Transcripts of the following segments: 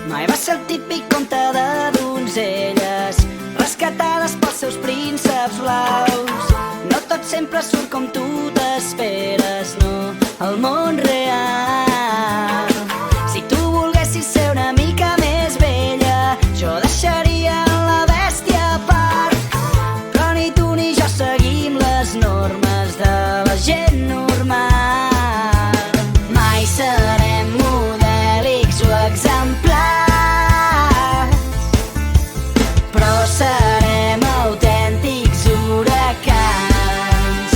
Mai va ser el típic conte de donzelles rescatades pels seus prínceps blaus. No tot sempre surt com tu t'esperes, no, el món real. Si tu volguessis ser una mica més vella, jo deixaria la bèstia a part. Però ni tu ni jo seguim les normes de la gent normal. Mai serem modèlics o exemplars, però serem autèntics huracans.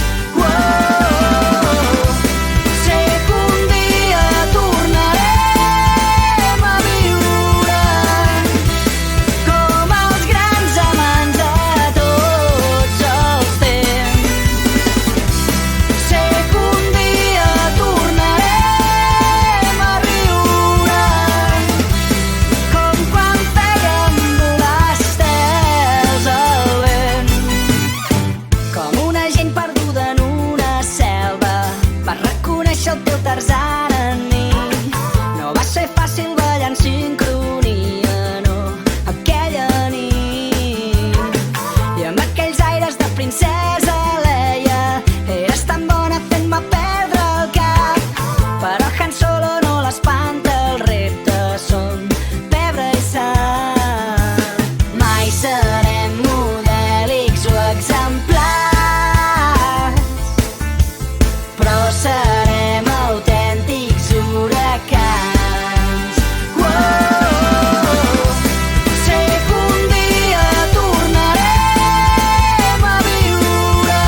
Sé que un dia tornarem a viure com els grans amants de tots els temps. Sé que un dia tornarem a riure com quan fèiem volar estels al vent. Com una gent perduda en una selva, vas reconèixer el teu Tarzan en mi. No va ser fàcil ballar en sincronia, no, aquella nit. I amb aquells aires de princesa Leia, eres tan bona fent-me perdre el cap. Però Han Solo no l'espanta, els reptes són pebre i sang. Mai serem modèlics o exemplars, però serem autèntics huracans. Sé que un dia tornarem a viure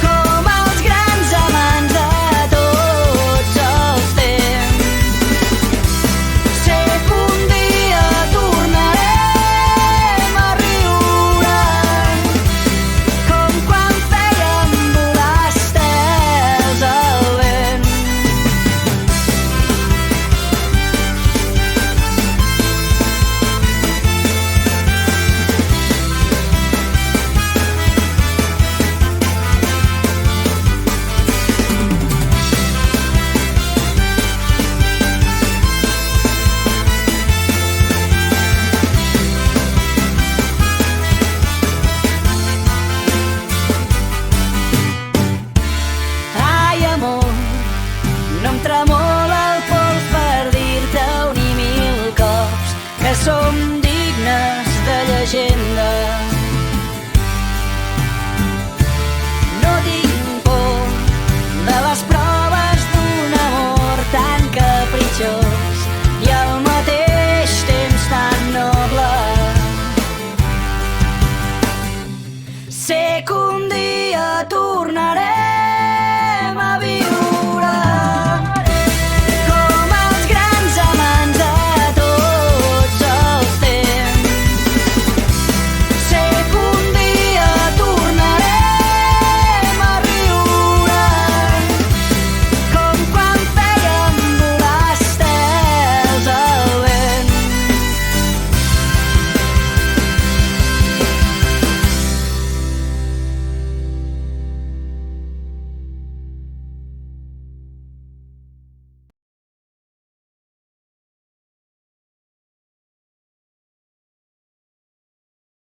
com els grans amants de tots els temps. Sé que un dia tornarem a riure com quan fèiem volar estels al vent. Ai, amor, no em tremola el pols per dir-te un i mil cops que som dignes de llegenda. No tinc por de les proves d'un amor tan capritxós.